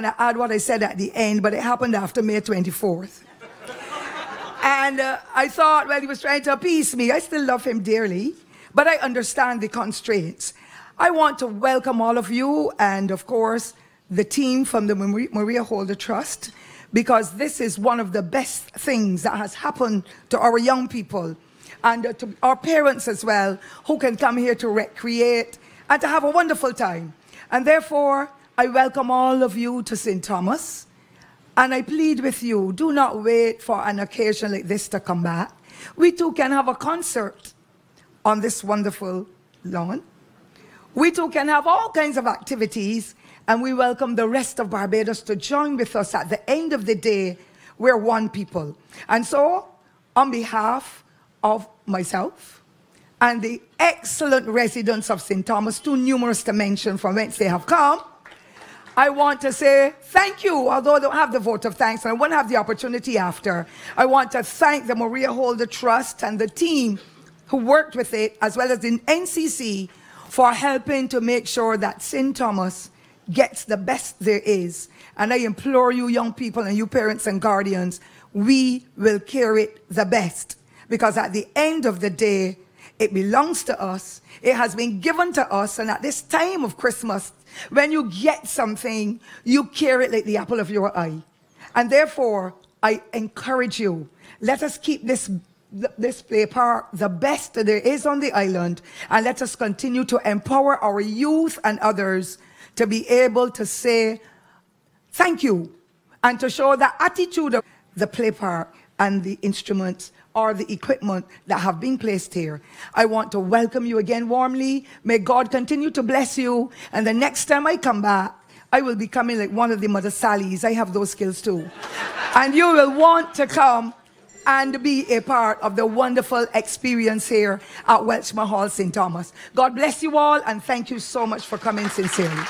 going to add what I said at the end, but it happened after May 24th. And I thought, well, he was trying to appease me. I still love him dearly, but I understand the constraints. I want to welcome all of you and, of course, the team from the Maria Holder Trust, because this is one of the best things that has happened to our young people and to our parents as well, who can come here to recreate and to have a wonderful time. And therefore, I welcome all of you to St. Thomas, and I plead with you, do not wait for an occasion like this to come back. We too can have a concert on this wonderful lawn. We too can have all kinds of activities, and we welcome the rest of Barbados to join with us. At the end of the day, we're one people. And so, on behalf of myself and the excellent residents of St. Thomas, too numerous to mention from whence they have come, I want to say thank you, although I don't have the vote of thanks and I won't have the opportunity after. I want to thank the Maria Holder Trust and the team who worked with it, as well as the NCC, for helping to make sure that St. Thomas gets the best there is. And I implore you young people and you parents and guardians, we will care it the best. Because at the end of the day, it belongs to us. It has been given to us. And at this time of Christmas, when you get something, you care it like the apple of your eye. And therefore, I encourage you, let us keep this play park the best that there is on the island, and let us continue to empower our youth and others to be able to say thank you and to show the attitude of the play park and the instruments or the equipment that have been placed here. I want to welcome you again warmly. May God continue to bless you, and the next time I come back, I will be coming like one of the Mother Sallys. I have those skills too. And you will want to come and be a part of the wonderful experience here at Welchman Hall, St. Thomas. God bless you all, and thank you so much for coming sincerely.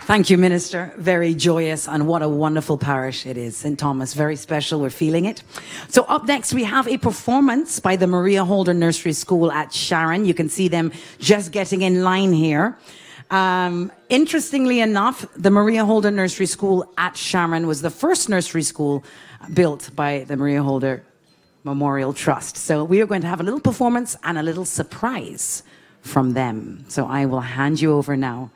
Thank you, Minister. Very joyous, and what a wonderful parish it is. St. Thomas, very special. We're feeling it. So up next, we have a performance by the Maria Holder Nursery School at Sharon. You can see them just getting in line here. Interestingly enough, the Maria Holder Nursery School at Sharon was the first nursery school built by the Maria Holder Memorial Trust. So we are going to have a little performance and a little surprise from them. So I will hand you over now.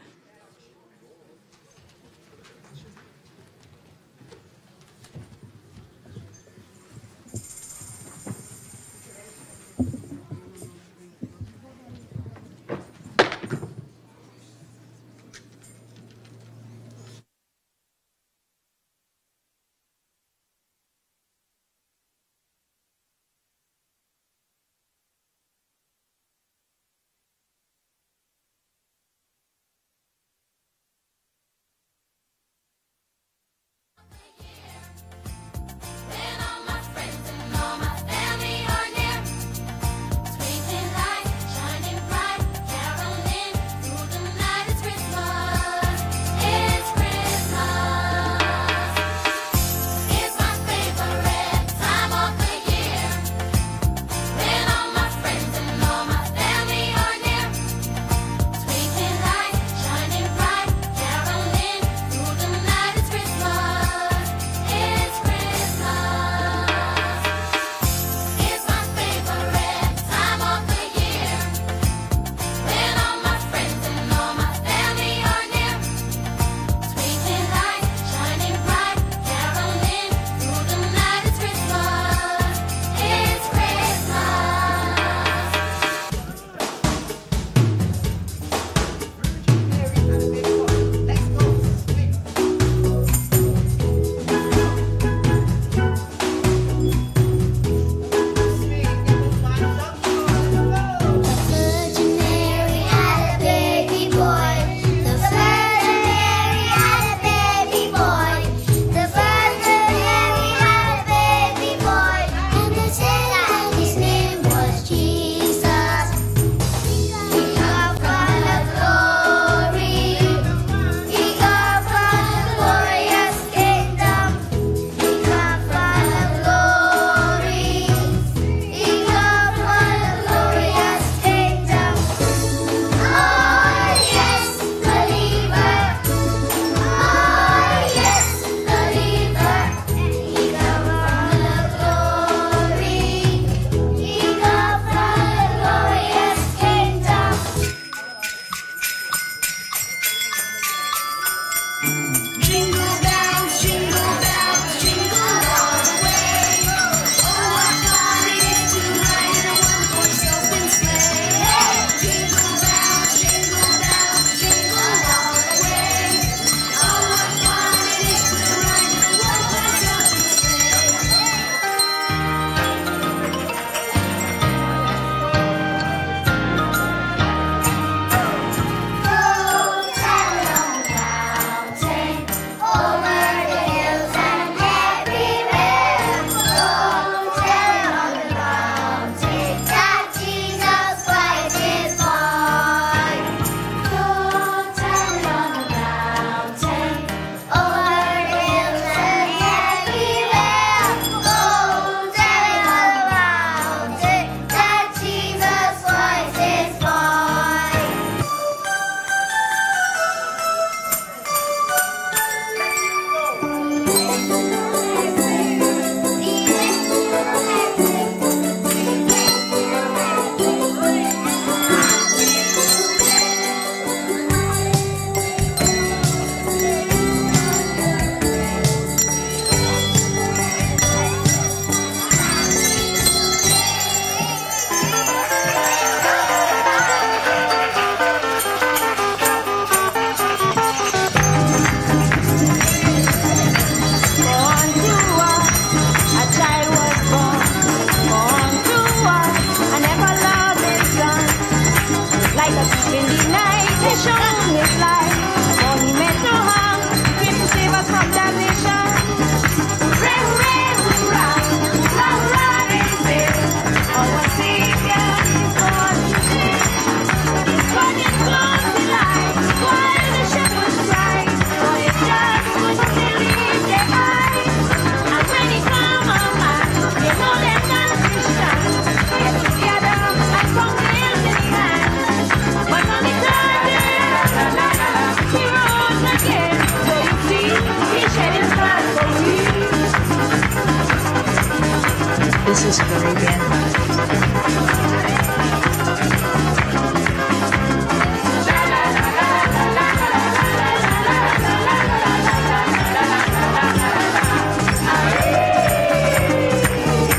this Caribbean night.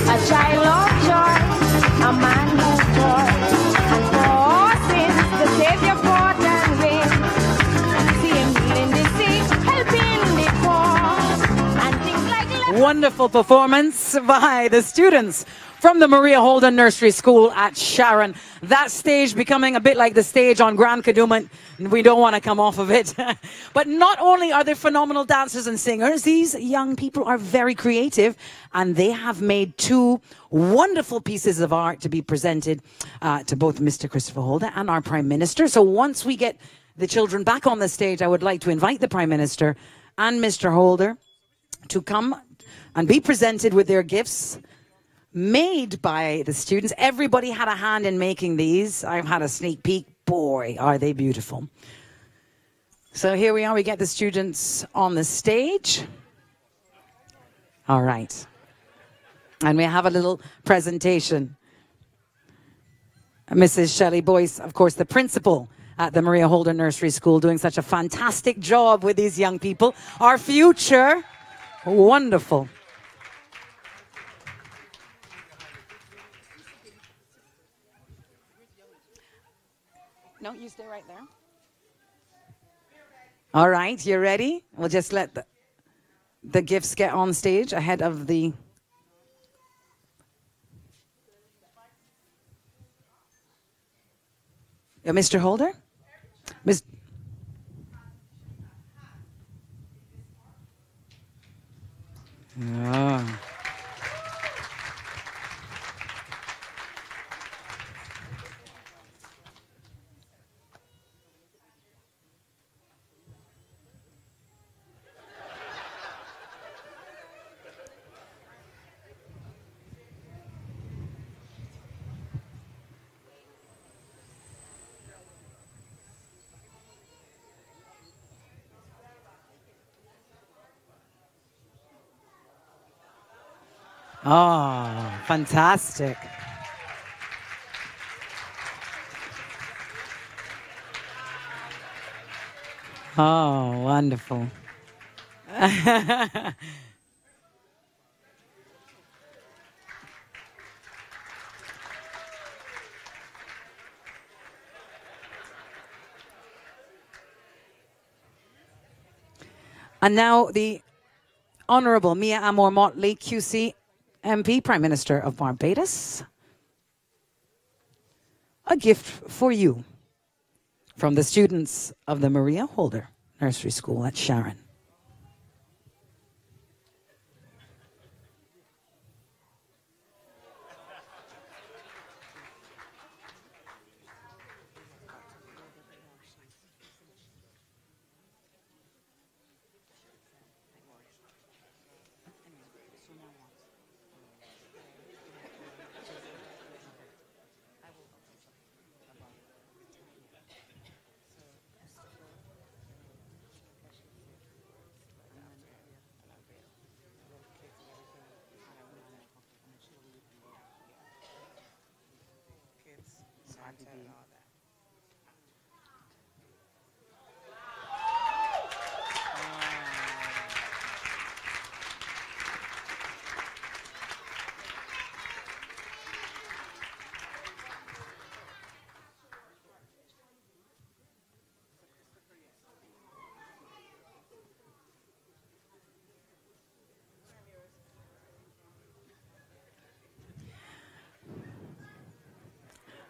A child of joy, a man who taught, and for all sins, the Savior fought and reigned. See him healing the sick, helping the poor, and things like Wonderful performance by the students from the Maria Holden Nursery School at Sharon. That stage becoming a bit like the stage on Grand Kadooment. We don't want to come off of it. But not only are they phenomenal dancers and singers, these young people are very creative, and they have made two wonderful pieces of art to be presented to both Mr. Christopher Holder and our Prime Minister. So once we get the children back on the stage, I would like to invite the Prime Minister and Mr. Holder to come and be presented with their gifts made by the students. Everybody had a hand in making these. I've had a sneak peek. Boy, are they beautiful. So here we are. We get the students on the stage. All right. And we have a little presentation. Mrs. Shelley Boyce, of course, the principal at the Maria Holder Nursery School, doing such a fantastic job with these young people. Our future. Wonderful. No, you stay right there. All right, you ready? We'll just let the gifts get on stage ahead of the... Mr. Holder? Miss... Oh. Oh, fantastic. Oh, wonderful. And now the Honourable Mia Amor Mottley, QC MP, Prime Minister of Barbados. A gift for you from the students of the Maria Holder Nursery School at Sharon.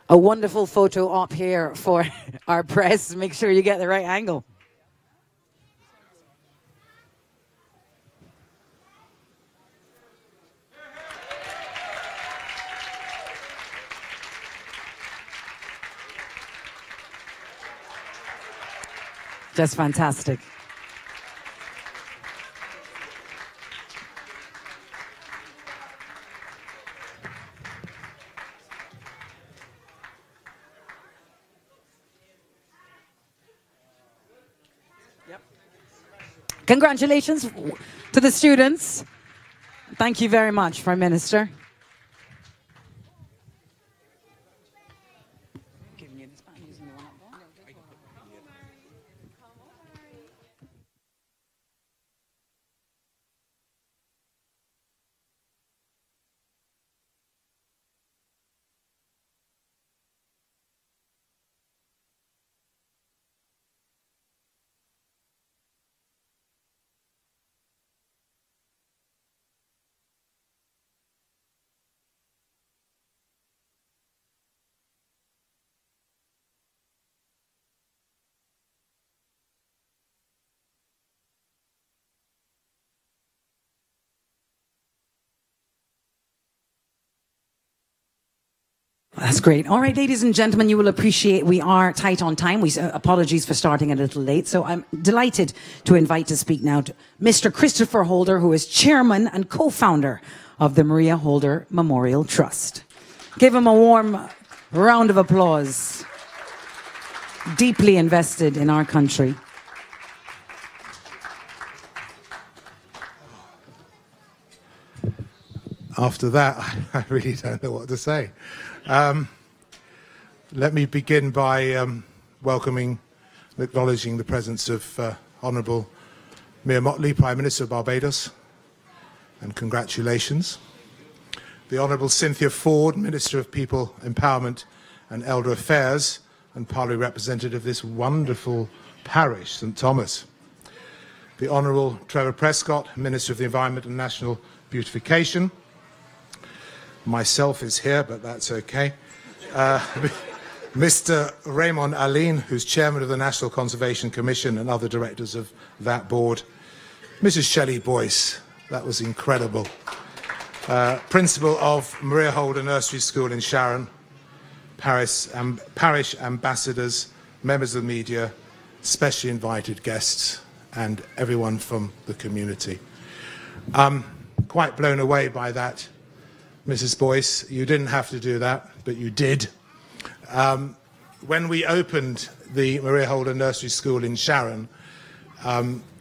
A wonderful photo op here for our press. Make sure you get the right angle. Just fantastic. Congratulations to the students. Thank you very much, Prime Minister. That's great. All right, ladies and gentlemen, you will appreciate we are tight on time. Apologies for starting a little late. So I'm delighted to invite to speak now to Mr. Christopher Holder, who is chairman and co-founder of the Maria Holder Memorial Trust. Give him a warm round of applause. Deeply invested in our country. After that, I really don't know what to say. Let me begin by welcoming and acknowledging the presence of Honourable Mia Mottley, Prime Minister of Barbados, and congratulations. The Honourable Cynthia Ford, Minister of People Empowerment and Elder Affairs, and Parliamentary Representative of this wonderful parish, St Thomas. The Honourable Trevor Prescott, Minister of the Environment and National Beautification. Myself is here, but that's okay. Mr. Raymond Aline, who's Chairman of the National Conservation Commission, and other directors of that board. Mrs. Shelley Boyce, that was incredible. Principal of Maria Holder Nursery School in Sharon. Parish ambassadors, members of the media, specially invited guests, and everyone from the community. I'm quite blown away by that. Mrs. Boyce, you didn't have to do that, but you did. When we opened the Maria Holder Nursery School in Sharon,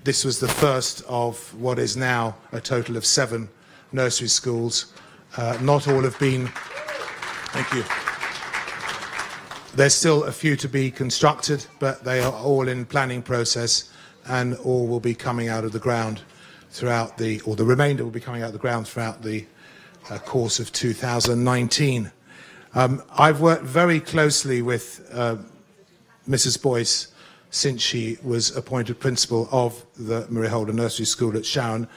this was the first of what is now a total of 7 nursery schools. Not all have been... Thank you. There's still a few to be constructed, but they are all in planning process, and all will be coming out of the ground throughout the... or the remainder will be coming out of the ground throughout the course of 2019. I've worked very closely with Mrs. Boyce since she was appointed principal of the Maria Holder Nursery School at Sharon,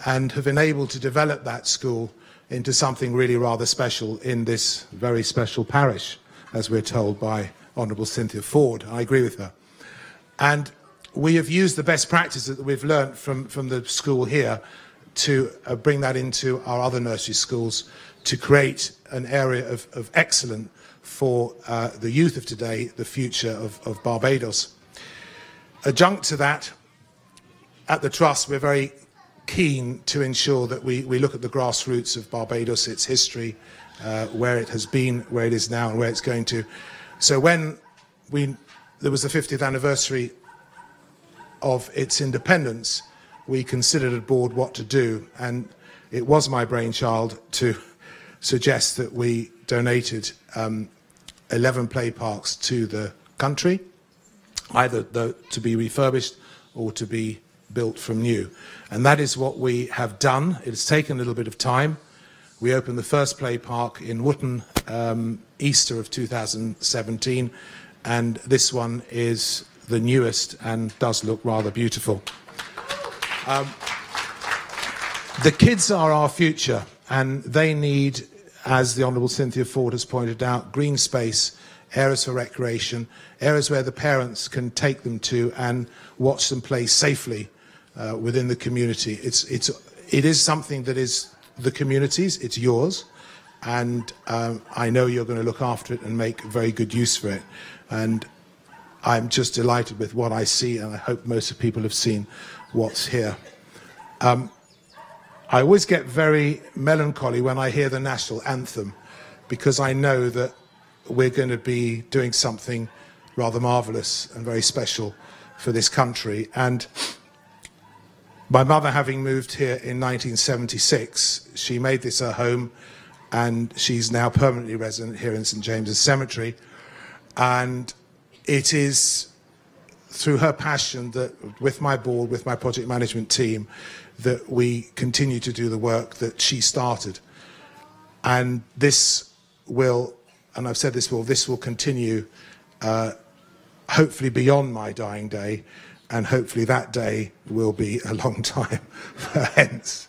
and have been able to develop that school into something really rather special in this very special parish, as we're told by Honourable Cynthia Ford. I agree with her. And we have used the best practices that we've learned from the school here to bring that into our other nursery schools, to create an area of excellence for the youth of today, the future of Barbados. Adjunct to that, at the Trust, we're very keen to ensure that we look at the grassroots of Barbados, its history, where it has been, where it is now, and where it's going to. So when there was the 50th anniversary of its independence, we considered at board what to do, and it was my brainchild to suggest that we donated 11 play parks to the country, either to be refurbished or to be built from new. And that is what we have done. It's taken a little bit of time. We opened the first play park in Wootton, Easter of 2017, and this one is the newest and does look rather beautiful. The kids are our future, and they need, as the Honourable Cynthia Ford has pointed out, green space, areas for recreation, areas where the parents can take them to and watch them play safely within the community. It is something that is the community's, it's yours, and I know you're going to look after it and make very good use for it. And I'm just delighted with what I see, and I hope most of the people have seen what's here. I always get very melancholy when I hear the national anthem, because I know that we're going to be doing something rather marvellous and very special for this country. And my mother, having moved here in 1976, she made this her home, and she's now permanently resident here in St James's Cemetery. And it is through her passion that, with my board, with my project management team, that we continue to do the work that she started. And this will, and I've said this before, this will continue hopefully beyond my dying day, and hopefully that day will be a long time hence.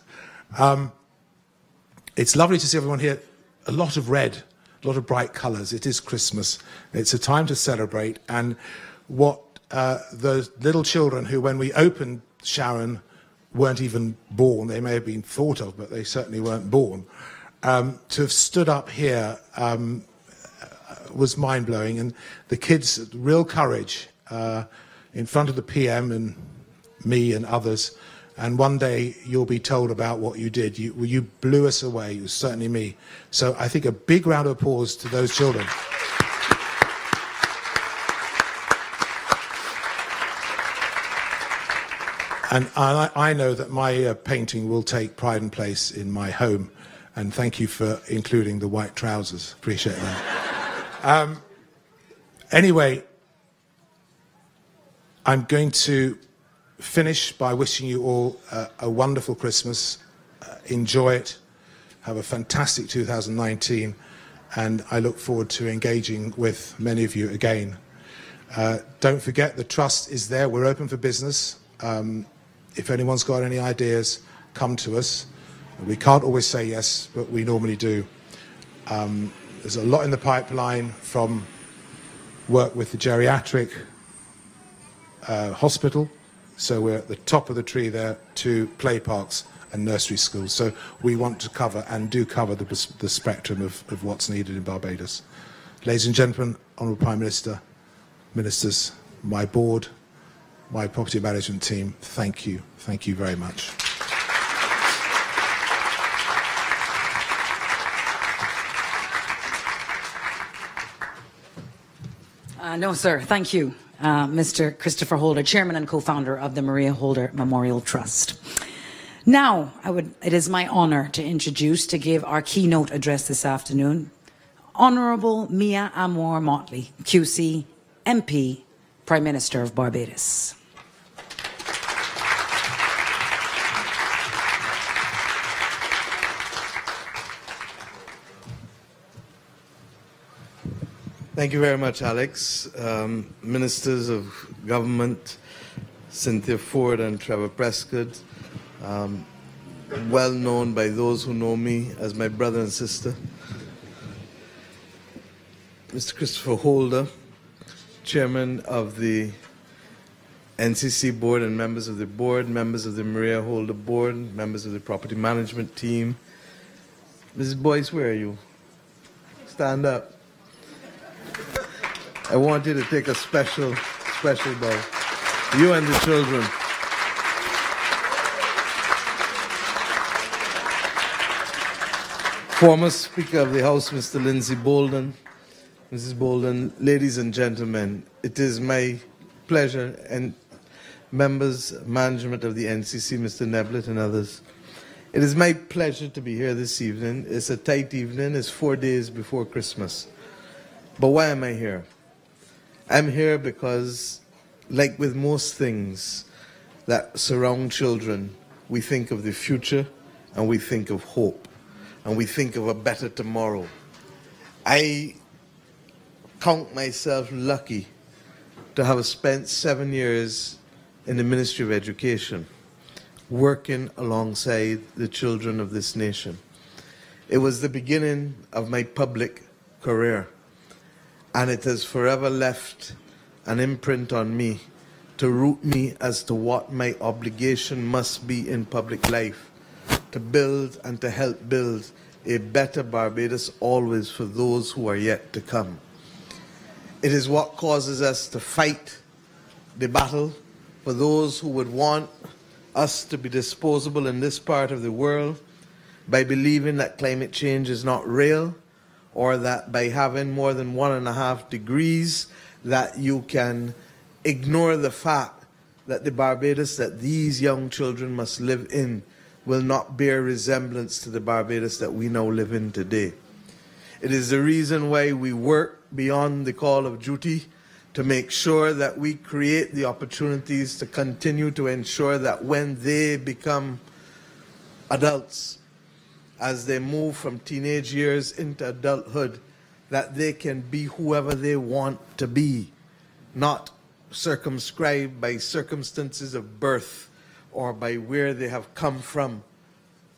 It's lovely to see everyone here. A lot of red, a lot of bright colours. It is Christmas. It's a time to celebrate. And what those little children who, when we opened Sharon, weren't even born, they may have been thought of, but they certainly weren't born, to have stood up here was mind-blowing. And the kids, real courage in front of the PM and me and others. And one day you'll be told about what you did. You blew us away. It was certainly me. So I think a big round of applause to those children. And I know that my painting will take pride and place in my home. And thank you for including the white trousers. Appreciate that. Anyway, I'm going to finish by wishing you all a wonderful Christmas. Enjoy it. Have a fantastic 2019. And I look forward to engaging with many of you again. Don't forget, the trust is there. We're open for business. If anyone's got any ideas, come to us. We can't always say yes, but we normally do. There's a lot in the pipeline, from work with the geriatric hospital, so we're at the top of the tree there, to play parks and nursery schools. So we want to cover, and do cover, the spectrum of what's needed in Barbados. Ladies and gentlemen, Honourable Prime Minister, ministers, my board, my property management team, thank you. Thank you very much. No, sir. Thank you, Mr. Christopher Holder, Chairman and Co-founder of the Maria Holder Memorial Trust. Now, it is my honour to give our keynote address this afternoon, Honourable Mia Amor Mottley, QC, MP, Prime Minister of Barbados. Thank you very much, Alex. Ministers of Government, Cynthia Ford and Trevor Prescott, well known by those who know me as my brother and sister. Mr. Christopher Holder, Chairman of the NCC Board and members of the board, members of the Maria Holder Board, members of the property management team. Mrs. Boyce, where are you? Stand up. I want you to take a special bow. You and the children. Former Speaker of the House, Mr. Lindsay Bolden. Mrs. Bolden, ladies and gentlemen, it is my pleasure, and members, management of the NCC, Mr. Neblett and others, it is my pleasure to be here this evening. It's a tight evening. It's 4 days before Christmas. But why am I here? I'm here because, like with most things that surround children, we think of the future and we think of hope and we think of a better tomorrow. I count myself lucky to have spent 7 years in the Ministry of Education, working alongside the children of this nation. It was the beginning of my public career, and it has forever left an imprint on me to root me as to what my obligation must be in public life, to build and to help build a better Barbados always for those who are yet to come. It is what causes us to fight the battle for those who would want us to be disposable in this part of the world by believing that climate change is not real, or that by having more than 1.5 degrees that you can ignore the fact that the Barbados that these young children must live in will not bear resemblance to the Barbados that we now live in today. It is the reason why we work beyond the call of duty to make sure that we create the opportunities to continue to ensure that when they become adults, as they move from teenage years into adulthood, that they can be whoever they want to be, not circumscribed by circumstances of birth or by where they have come from,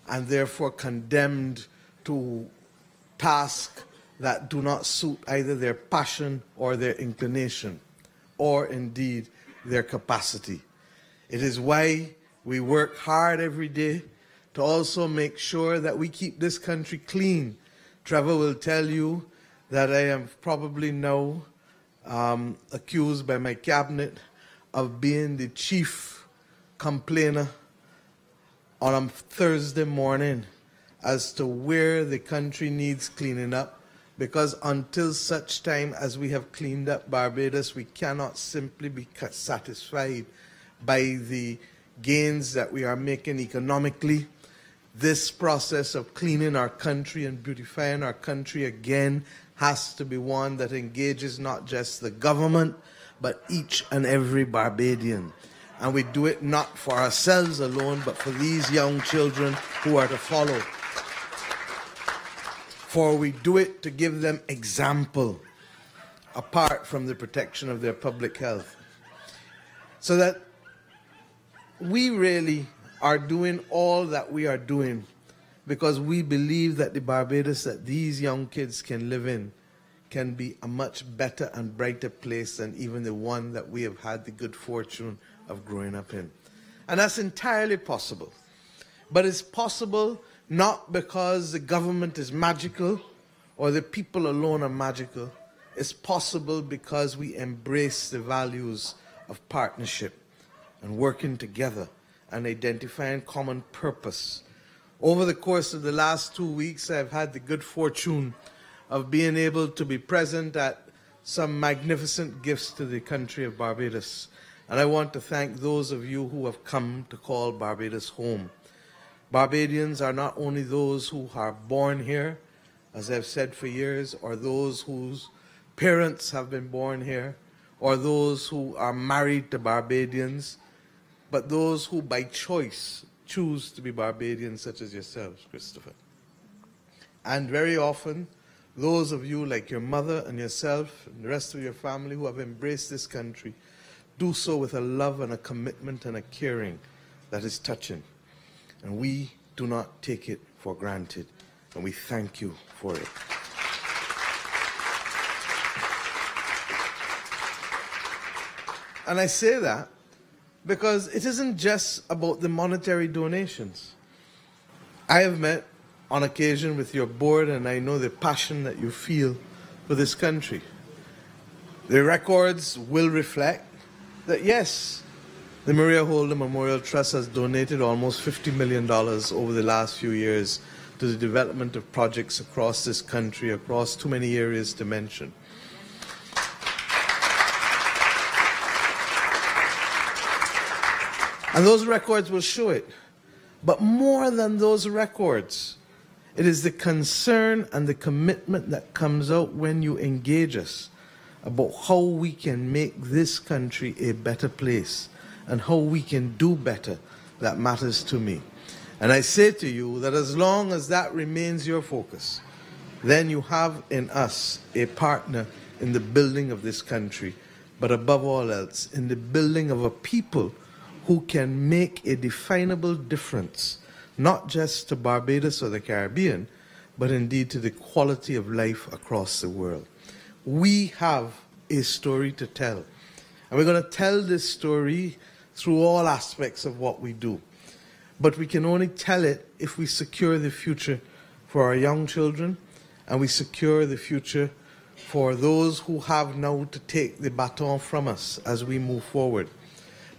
and therefore condemned to tasks that do not suit either their passion or their inclination, or indeed their capacity. It is why we work hard every day to also make sure that we keep this country clean. Trevor will tell you that I am probably now accused by my cabinet of being the chief complainer on a Thursday morning as to where the country needs cleaning up, because until such time as we have cleaned up Barbados, we cannot simply be satisfied by the gains that we are making economically. This process of cleaning our country and beautifying our country again has to be one that engages not just the government, but each and every Barbadian. And we do it not for ourselves alone, but for these young children who are to follow. For we do it to give them example, apart from the protection of their public health. So that we really are doing all that we are doing because we believe that the Barbados that these young kids can live in can be a much better and brighter place than even the one that we have had the good fortune of growing up in. And that's entirely possible. But it's possible not because the government is magical or the people alone are magical. It's possible because we embrace the values of partnership and working together and identifying common purpose. Over the course of the last 2 weeks, I've had the good fortune of being able to be present at some magnificent gifts to the country of Barbados. And I want to thank those of you who have come to call Barbados home. Barbadians are not only those who are born here, as I've said for years, or those whose parents have been born here, or those who are married to Barbadians, but those who by choice choose to be Barbadians, such as yourselves, Christopher. And very often, those of you like your mother and yourself and the rest of your family who have embraced this country do so with a love and a commitment and a caring that is touching. And we do not take it for granted, and we thank you for it. And I say that because it isn't just about the monetary donations. I have met on occasion with your board, and I know the passion that you feel for this country. The records will reflect that, yes, the Maria Holder Memorial Trust has donated almost $50 million over the last few years to the development of projects across this country, across too many areas to mention. And those records will show it. But more than those records, it is the concern and the commitment that comes out when you engage us about how we can make this country a better place and how we can do better that matters to me. And I say to you that as long as that remains your focus, then you have in us a partner in the building of this country, but above all else, in the building of a people who can make a definable difference, not just to Barbados or the Caribbean, but indeed to the quality of life across the world. We have a story to tell. And we're going to tell this story through all aspects of what we do. But we can only tell it if we secure the future for our young children, and we secure the future for those who have now to take the baton from us as we move forward.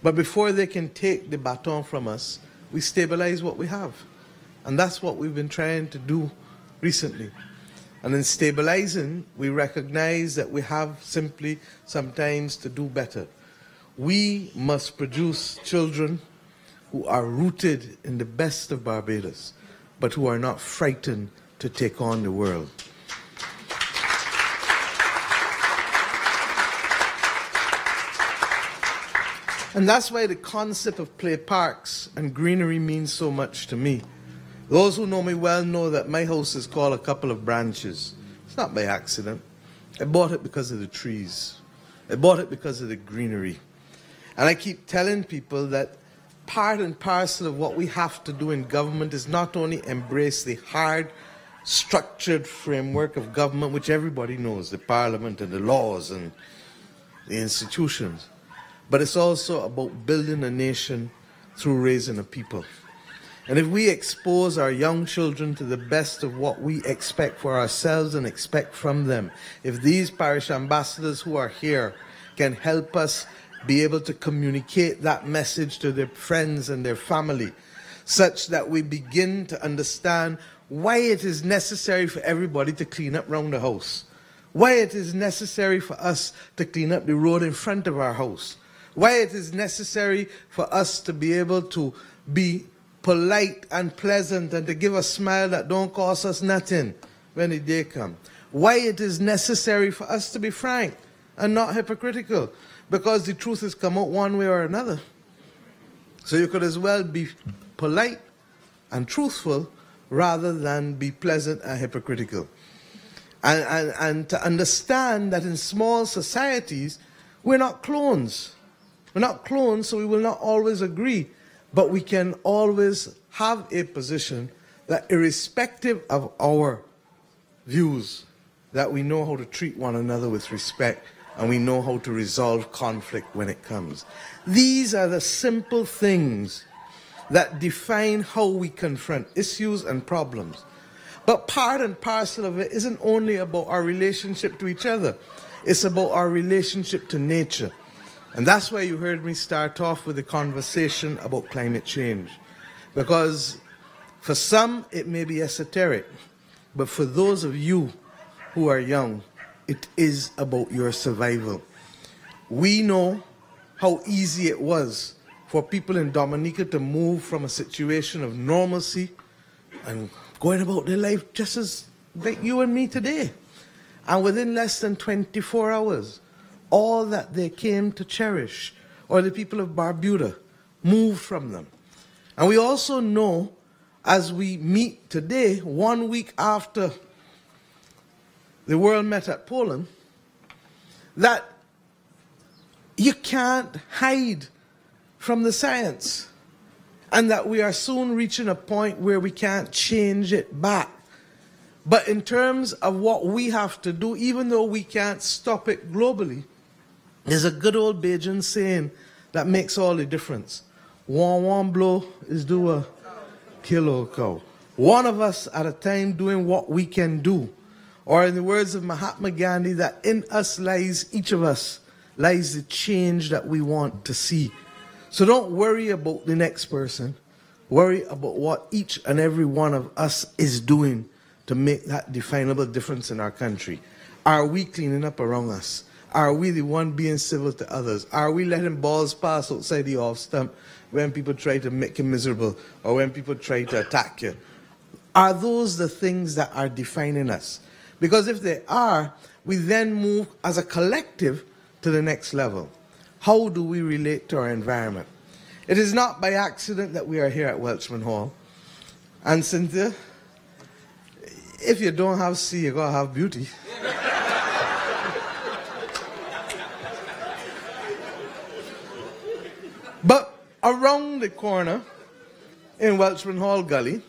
But before they can take the baton from us, we stabilize what we have. And that's what we've been trying to do recently. And in stabilizing, we recognize that we have simply sometimes to do better. We must produce children who are rooted in the best of Barbados, but who are not frightened to take on the world. And that's why the concept of play parks and greenery means so much to me. Those who know me well know that my house is called A Couple of Branches. It's not by accident. I bought it because of the trees. I bought it because of the greenery. And I keep telling people that part and parcel of what we have to do in government is not only embrace the hard, structured framework of government, which everybody knows, the parliament and the laws and the institutions, but it's also about building a nation through raising a people. And if we expose our young children to the best of what we expect for ourselves and expect from them, if these parish ambassadors who are here can help us be able to communicate that message to their friends and their family, such that we begin to understand why it is necessary for everybody to clean up around the house, why it is necessary for us to clean up the road in front of our house, why it is necessary for us to be able to be polite and pleasant and to give a smile that don't cost us nothing when the day comes. Why it is necessary for us to be frank and not hypocritical, because the truth has come out one way or another. So you could as well be polite and truthful rather than be pleasant and hypocritical. And to understand that in small societies, we're not clones. We're not clones, so we will not always agree. But we can always have a position that irrespective of our views, that we know how to treat one another with respect and we know how to resolve conflict when it comes. These are the simple things that define how we confront issues and problems. But part and parcel of it isn't only about our relationship to each other. It's about our relationship to nature. And that's why you heard me start off with a conversation about climate change. Because for some, it may be esoteric. But for those of you who are young, it is about your survival. We know how easy it was for people in Dominica to move from a situation of normalcy and going about their life just as like you and me today. And within less than 24 hours, all that they came to cherish, or the people of Barbados, moved from them. And we also know, as we meet today, 1 week after the world met at Poland, that you can't hide from the science, and that we are soon reaching a point where we can't change it back. But in terms of what we have to do, even though we can't stop it globally, there's a good old Bajan saying that makes all the difference. One blow is do a kilo cow. One of us at a time doing what we can do. Or in the words of Mahatma Gandhi, that in us lies, each of us, lies the change that we want to see. So don't worry about the next person. Worry about what each and every one of us is doing to make that definable difference in our country. Are we cleaning up around us? Are we the one being civil to others? Are we letting balls pass outside the off stump when people try to make you miserable or when people try to attack you? Are those the things that are defining us? Because if they are, we then move as a collective to the next level. How do we relate to our environment? It is not by accident that we are here at Welchman Hall. And Cynthia, if you don't have sea, you're going to have beauty. But around the corner in Welchman Hall Gully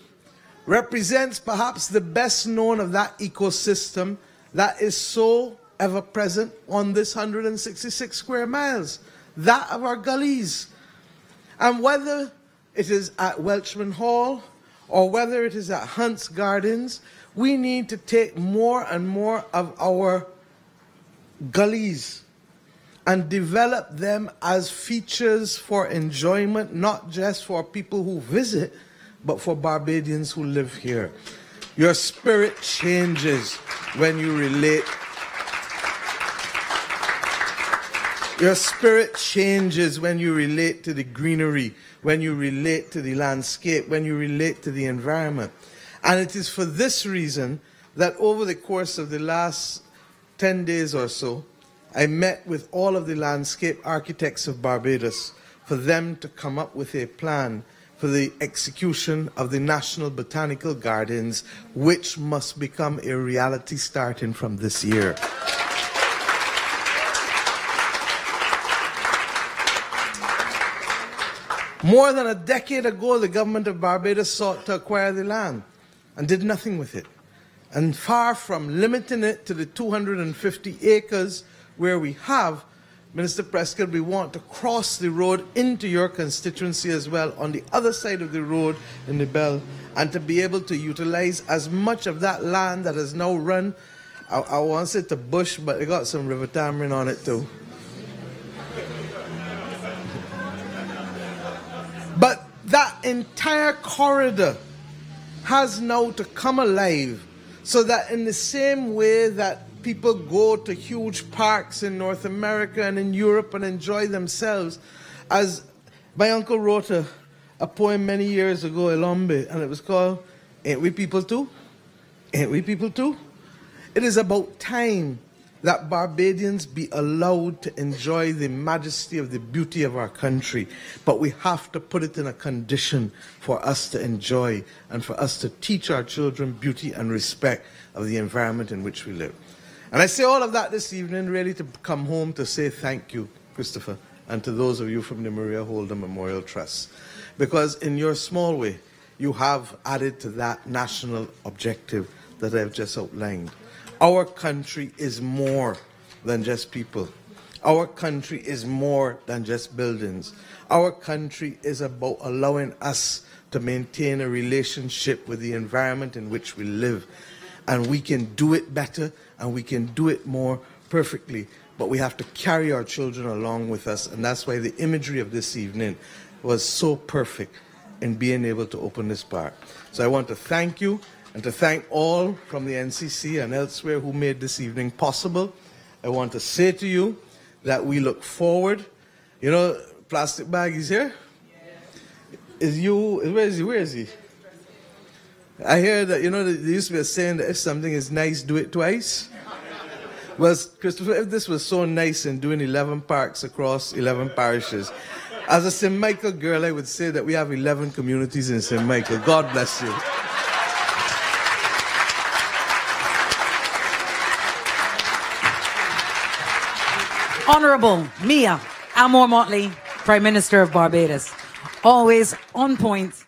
represents perhaps the best known of that ecosystem that is so ever present on this 166 square miles, that of our gullies. And whether it is at Welchman Hall or whether it is at Hunt's Gardens, we need to take more and more of our gullies and develop them as features for enjoyment, not just for people who visit, but for Barbadians who live here. Your spirit changes when you relate. Your spirit changes when you relate to the greenery, when you relate to the landscape, when you relate to the environment. And it is for this reason that over the course of the last 10 days or so, I met with all of the landscape architects of Barbados for them to come up with a plan for the execution of the National Botanical Gardens, which must become a reality starting from this year. More than a decade ago, the government of Barbados sought to acquire the land and did nothing with it. And far from limiting it to the 250 acres where we have, Minister Prescott, we want to cross the road into your constituency as well, on the other side of the road in the Bell, and to be able to utilize as much of that land that is now run, I want to say to bush, but it got some river tamarind on it too. But that entire corridor has now to come alive, so that in the same way that people go to huge parks in North America and in Europe and enjoy themselves, as my uncle wrote a poem many years ago, Elombe, and it was called, Ain't We People Too? Ain't We People Too? It is about time that Barbadians be allowed to enjoy the majesty of the beauty of our country. But we have to put it in a condition for us to enjoy and for us to teach our children beauty and respect of the environment in which we live. And I say all of that this evening really to come home to say thank you, Christopher, and to those of you from the Maria Holder Memorial Trust. Because in your small way, you have added to that national objective that I've just outlined. Our country is more than just people. Our country is more than just buildings. Our country is about allowing us to maintain a relationship with the environment in which we live. And we can do it better, and we can do it more perfectly, but we have to carry our children along with us, and that's why the imagery of this evening was so perfect in being able to open this park. So I want to thank you, and to thank all from the NCC and elsewhere who made this evening possible. I want to say to you that we look forward. You know, Plastic Bag is here? Is you, where is he? I hear that, you know, there used to be a saying that if something is nice, do it twice. Well, Christopher, if this was so nice and doing 11 parks across 11 parishes, as a St. Michael girl, I would say that we have 11 communities in St. Michael. God bless you. Honorable Mia Amor Mottley, Prime Minister of Barbados. Always on point,